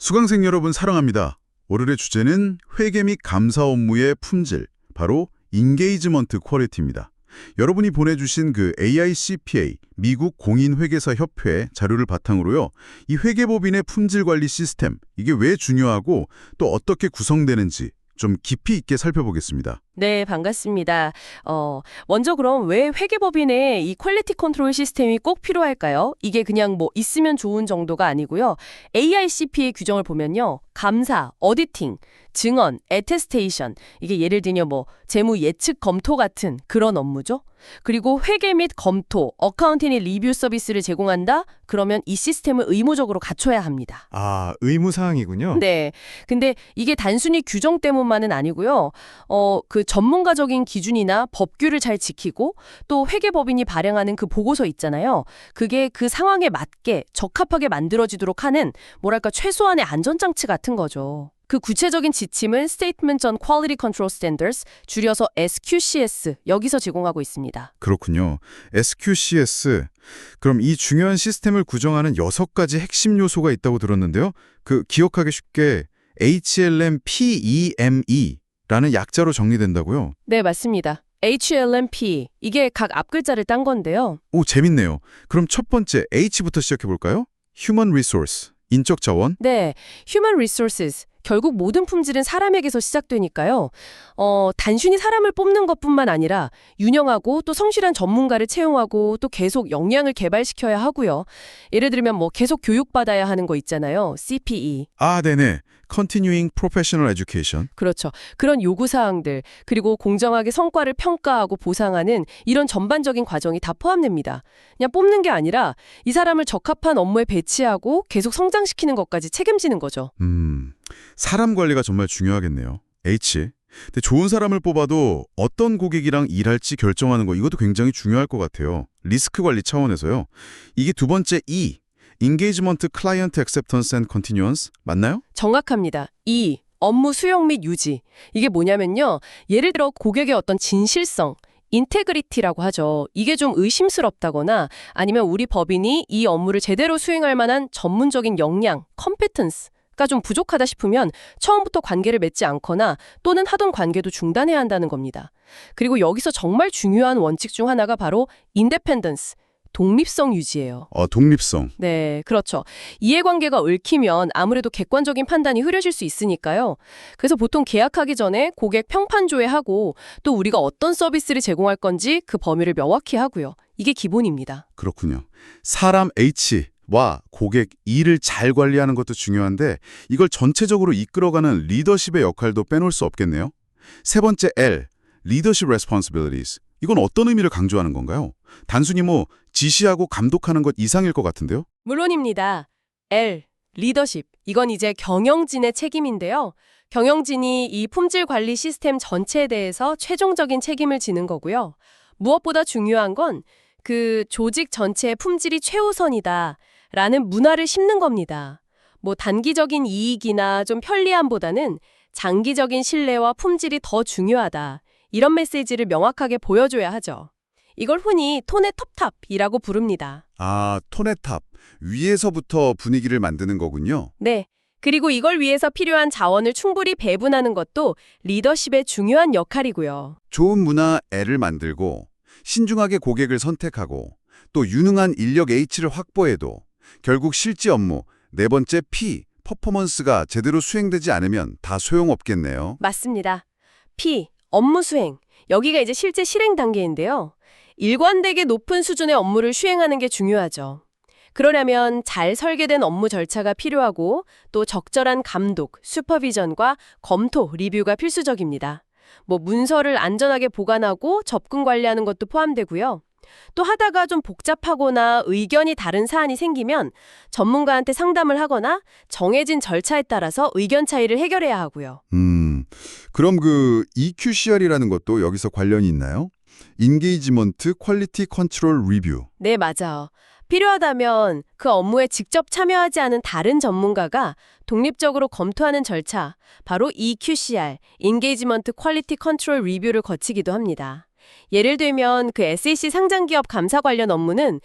수강생 여러분 사랑합니다. 오늘의 주제는 회계 및 감사 업무의 품질, 바로 인게이지먼트 퀄리티입니다. 여러분이 보내주신 그 AICPA, 미국 공인회계사 협회 자료를 바탕으로요. 이 회계법인의 품질 관리 시스템, 이게 왜 중요하고 또 어떻게 구성되는지 좀 깊이 있게 살펴보겠습니다. 네, 반갑습니다. 먼저 그럼 왜 회계법인에 이 퀄리티 컨트롤 시스템이 꼭 필요할까요? 이게 그냥 뭐 있으면 좋은 정도가 아니고요. AICPA 규정을 보면요. 감사, 어디팅, 증언, 애테스테이션, 이게 예를 들면 뭐 재무 예측 검토 같은 그런 업무죠. 그리고 회계 및 검토, 어카운팅 및 리뷰 서비스를 제공한다? 그러면 이 시스템을 의무적으로 갖춰야 합니다. 아, 의무사항이군요. 네. 근데 이게 단순히 규정 때문만은 아니고요. 그 전문가적인 기준이나 법규를 잘 지키고 또 회계법인이 발행하는 그 보고서 있잖아요. 그게 그 상황에 맞게 적합하게 만들어지도록 하는 뭐랄까 최소한의 안전장치 같은 거죠. 그 구체적인 지침은 Statement on Quality Control Standards, 줄여서 SQCS, 여기서 제공하고 있습니다. 그렇군요. SQCS. 그럼 이 중요한 시스템을 구성하는 6가지 핵심 요소가 있다고 들었는데요. 그 기억하기 쉽게 HLMPEME라는 약자로 정리된다고요? 네, 맞습니다. HLMP, 이게 각 앞글자를 딴 건데요. 오, 재밌네요. 그럼 첫 번째 H부터 시작해 볼까요? Human Resource, 인적 자원. 네, Human Resources. 결국 모든 품질은 사람에게서 시작되니까요. 단순히 사람을 뽑는 것뿐만 아니라 유능하고 또 성실한 전문가를 채용하고 또 계속 역량을 개발시켜야 하고요. 예를 들면 뭐 계속 교육받아야 하는 거 있잖아요. CPE. 아, 네네. Continuing Professional Education. 그렇죠. 그런 요구사항들, 그리고 공정하게 성과를 평가하고 보상하는 이런 전반적인 과정이 다 포함됩니다. 그냥 뽑는 게 아니라 이 사람을 적합한 업무에 배치하고 계속 성장시키는 것까지 책임지는 거죠. 사람 관리가 정말 중요하겠네요. H. 근데 좋은 사람을 뽑아도 어떤 고객이랑 일할지 결정하는 거 이것도 굉장히 중요할 것 같아요. 리스크 관리 차원에서요. 이게 두 번째 E. Engagement Client Acceptance and Continuance 맞나요? 정확합니다. 이 업무 수용 및 유지. 이게 뭐냐면요. 예를 들어 고객의 어떤 진실성, 인테그리티라고 하죠. 이게 좀 의심스럽다거나 아니면 우리 법인이 이 업무를 제대로 수행할 만한 전문적인 역량, 컴petence가 좀 부족하다 싶으면 처음부터 관계를 맺지 않거나 또는 하던 관계도 중단해야 한다는 겁니다. 그리고 여기서 정말 중요한 원칙 중 하나가 바로 independence, 독립성 유지예요. 독립성. 네, 그렇죠. 이해관계가 얽히면 아무래도 객관적인 판단이 흐려질 수 있으니까요. 그래서 보통 계약하기 전에 고객 평판 조회하고 또 우리가 어떤 서비스를 제공할 건지 그 범위를 명확히 하고요. 이게 기본입니다. 그렇군요. 사람 H와 고객 E를 잘 관리하는 것도 중요한데 이걸 전체적으로 이끌어가는 리더십의 역할도 빼놓을 수 없겠네요. 세 번째 L, Leadership Responsibilities. 이건 어떤 의미를 강조하는 건가요? 단순히 뭐 지시하고 감독하는 것 이상일 것 같은데요? 물론입니다. L, 리더십. 이건 이제 경영진의 책임인데요. 경영진이 이 품질 관리 시스템 전체에 대해서 최종적인 책임을 지는 거고요. 무엇보다 중요한 건 그 조직 전체의 품질이 최우선이다 라는 문화를 심는 겁니다. 뭐 단기적인 이익이나 좀 편리함보다는 장기적인 신뢰와 품질이 더 중요하다. 이런 메시지를 명확하게 보여줘야 하죠. 이걸 흔히 톤의 톱탑이라고 부릅니다. 아, 톤의 탑. 위에서부터 분위기를 만드는 거군요. 네. 그리고 이걸 위해서 필요한 자원을 충분히 배분하는 것도 리더십의 중요한 역할이고요. 좋은 문화 L을 만들고 신중하게 고객을 선택하고 또 유능한 인력 H를 확보해도 결국 실제 업무, 네 번째 P, 퍼포먼스가 제대로 수행되지 않으면 다 소용없겠네요. 맞습니다. P, 업무 수행. 여기가 이제 실제 실행 단계인데요. 일관되게 높은 수준의 업무를 수행하는 게 중요하죠. 그러려면 잘 설계된 업무 절차가 필요하고 또 적절한 감독, 슈퍼비전과 검토, 리뷰가 필수적입니다. 뭐 문서를 안전하게 보관하고 접근 관리하는 것도 포함되고요. 또 하다가 좀 복잡하거나 의견이 다른 사안이 생기면 전문가한테 상담을 하거나 정해진 절차에 따라서 의견 차이를 해결해야 하고요. 그럼 그 EQCR이라는 것도 여기서 관련이 있나요? Engagement Quality Control Review. 네, 맞아요. 필요하다면 그 업무에 직접 참여하지 않은 다른 전문가가 독립적으로 검토하는 절차, 바로 EQCR, Engagement Quality Control Review를 거치기도 합니다. 예를 들면 그 SEC 상장기업 감사 관련 업무는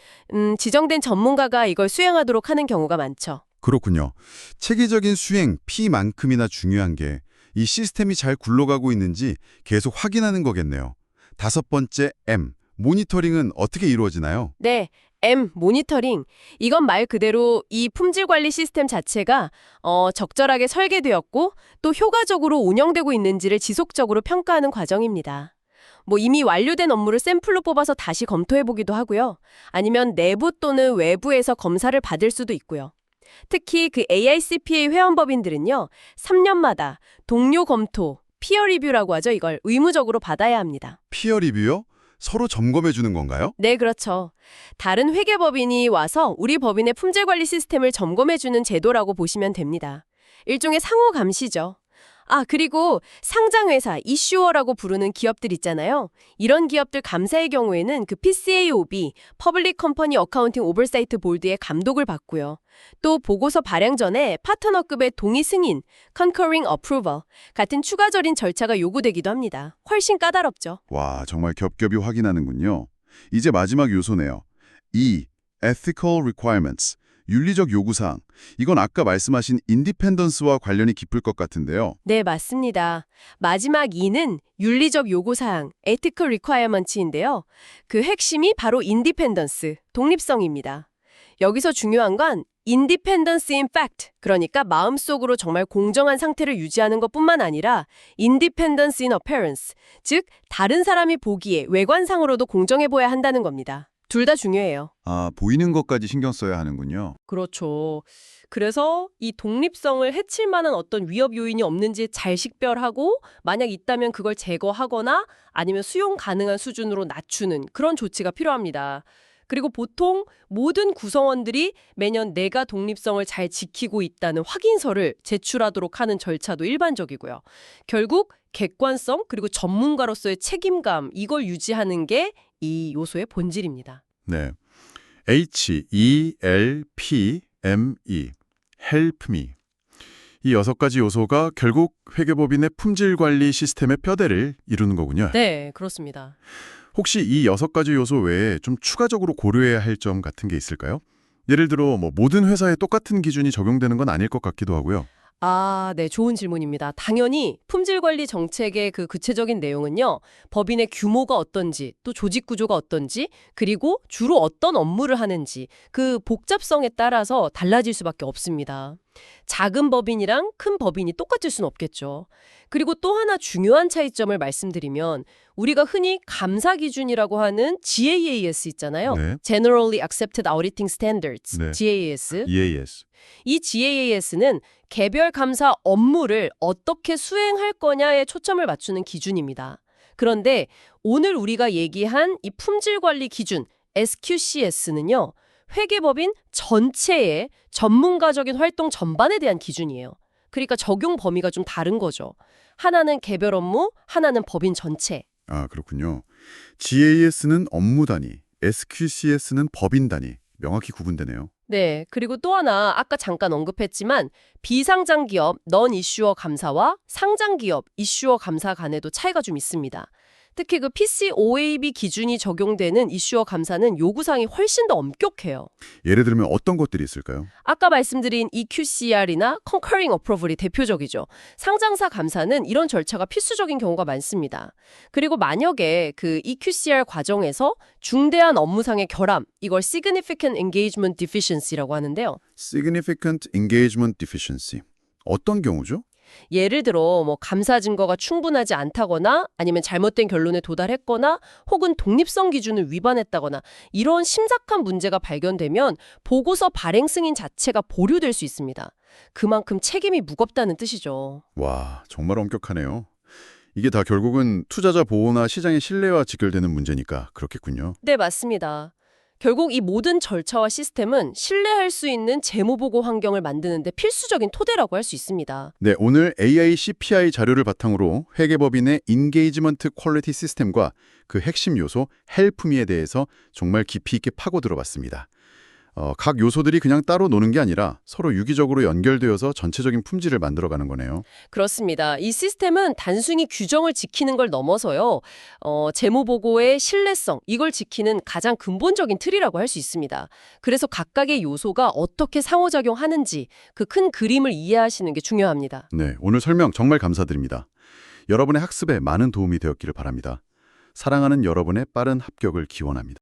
지정된 전문가가 이걸 수행하도록 하는 경우가 많죠. 그렇군요. 체계적인 수행 P만큼이나 중요한 게 이 시스템이 잘 굴러가고 있는지 계속 확인하는 거겠네요. 다섯 번째 M, 모니터링은 어떻게 이루어지나요? 네, M, 모니터링. 이건 말 그대로 이 품질 관리 시스템 자체가 적절하게 설계되었고 또 효과적으로 운영되고 있는지를 지속적으로 평가하는 과정입니다. 뭐 이미 완료된 업무를 샘플로 뽑아서 다시 검토해보기도 하고요. 아니면 내부 또는 외부에서 검사를 받을 수도 있고요. 특히 그 AICPA 회원법인들은요, 3년마다 동료 검토, 피어 리뷰라고 하죠. 이걸 의무적으로 받아야 합니다. 피어 리뷰요? 서로 점검해 주는 건가요? 네, 그렇죠. 다른 회계법인이 와서 우리 법인의 품질관리 시스템을 점검해주는 제도라고 보시면 됩니다. 일종의 상호 감시죠. 그리고 상장회사, 이슈어라고 부르는 기업들 있잖아요. 이런 기업들 감사의 경우에는 그 PCAOB, Public Company Accounting Oversight Board의 감독을 받고요. 또 보고서 발행 전에 파트너급의 동의 승인, Concurring Approval 같은 추가적인 절차가 요구되기도 합니다. 훨씬 까다롭죠. 와, 정말 겹겹이 확인하는군요. 이제 마지막 요소네요. E, Ethical Requirements, 윤리적 요구사항. 이건 아까 말씀하신 인디펜던스와 관련이 깊을 것 같은데요. 네, 맞습니다. 마지막 2는 윤리적 요구사항, Ethical Requirements인데요. 그 핵심이 바로 Independence, 독립성입니다. 여기서 중요한 건 Independence in fact, 그러니까 마음속으로 정말 공정한 상태를 유지하는 것뿐만 아니라 Independence in appearance, 즉 다른 사람이 보기에 외관상으로도 공정해 보여야 한다는 겁니다. 둘 다 중요해요. 보이는 것까지 신경 써야 하는군요. 그렇죠. 그래서 이 독립성을 해칠 만한 어떤 위협 요인이 없는지 잘 식별하고 만약 있다면 그걸 제거하거나 아니면 수용 가능한 수준으로 낮추는 그런 조치가 필요합니다. 그리고 보통 모든 구성원들이 매년 내가 독립성을 잘 지키고 있다는 확인서를 제출하도록 하는 절차도 일반적이고요. 결국 객관성 그리고 전문가로서의 책임감 이걸 유지하는 게 이 요소의 본질입니다. 네. HELPME, Help Me. 이 6가지 요소가 결국 회계법인의 품질관리 시스템의 뼈대를 이루는 거군요. 네, 그렇습니다. 혹시 이 6가지 요소 외에 좀 추가적으로 고려해야 할 점 같은 게 있을까요? 예를 들어 모든 회사에 똑같은 기준이 적용되는 건 아닐 것 같기도 하고요. 네, 좋은 질문입니다. 당연히 품질관리 정책의 그 구체적인 내용은요, 법인의 규모가 어떤지, 또 조직 구조가 어떤지, 그리고 주로 어떤 업무를 하는지, 그 복잡성에 따라서 달라질 수밖에 없습니다. 작은 법인이랑 큰 법인이 똑같을 수는 없겠죠. 그리고 또 하나 중요한 차이점을 말씀드리면 우리가 흔히 감사 기준이라고 하는 GAAS 있잖아요. 네. Generally Accepted Auditing Standards, 네. GAAS. EAS. 이 GAAS는 개별 감사 업무를 어떻게 수행할 거냐에 초점을 맞추는 기준입니다. 그런데 오늘 우리가 얘기한 이 품질관리 기준 SQCS는요. 회계법인 전체의 전문가적인 활동 전반에 대한 기준이에요. 그러니까 적용 범위가 좀 다른 거죠. 하나는 개별 업무, 하나는 법인 전체. 그렇군요. GAS는 업무 단위, SQCS는 법인 단위. 명확히 구분되네요. 네, 그리고 또 하나 아까 잠깐 언급했지만 비상장 기업 넌 이슈어 감사와 상장 기업 이슈어 감사 간에도 차이가 좀 있습니다. 특히 그 PCOAB 기준이 적용되는 이슈어 감사는 요구사항이 훨씬 더 엄격해요. 예를 들면 어떤 것들이 있을까요? 아까 말씀드린 EQCR이나 Concurring Approval이 대표적이죠. 상장사 감사는 이런 절차가 필수적인 경우가 많습니다. 그리고 만약에 그 EQCR 과정에서 중대한 업무상의 결함, 이걸 Significant Engagement Deficiency라고 하는데요. Significant Engagement Deficiency. 어떤 경우죠? 예를 들어 감사 증거가 충분하지 않다거나 아니면 잘못된 결론에 도달했거나 혹은 독립성 기준을 위반했다거나 이런 심각한 문제가 발견되면 보고서 발행 승인 자체가 보류될 수 있습니다. 그만큼 책임이 무겁다는 뜻이죠. 와, 정말 엄격하네요. 이게 다 결국은 투자자 보호나 시장의 신뢰와 직결되는 문제니까 그렇겠군요. 네, 맞습니다. 결국 이 모든 절차와 시스템은 신뢰할 수 있는 재무보고 환경을 만드는 데 필수적인 토대라고 할 수 있습니다. 네, 오늘 AICPI 자료를 바탕으로 회계법인의 인게이지먼트 퀄리티 시스템과 그 핵심 요소 헬프미에 대해서 정말 깊이 있게 파고 들어봤습니다. 각 요소들이 그냥 따로 노는 게 아니라 서로 유기적으로 연결되어서 전체적인 품질을 만들어가는 거네요. 그렇습니다. 이 시스템은 단순히 규정을 지키는 걸 넘어서요. 재무보고의 신뢰성, 이걸 지키는 가장 근본적인 틀이라고 할 수 있습니다. 그래서 각각의 요소가 어떻게 상호작용하는지 그 큰 그림을 이해하시는 게 중요합니다. 네, 오늘 설명 정말 감사드립니다. 여러분의 학습에 많은 도움이 되었기를 바랍니다. 사랑하는 여러분의 빠른 합격을 기원합니다.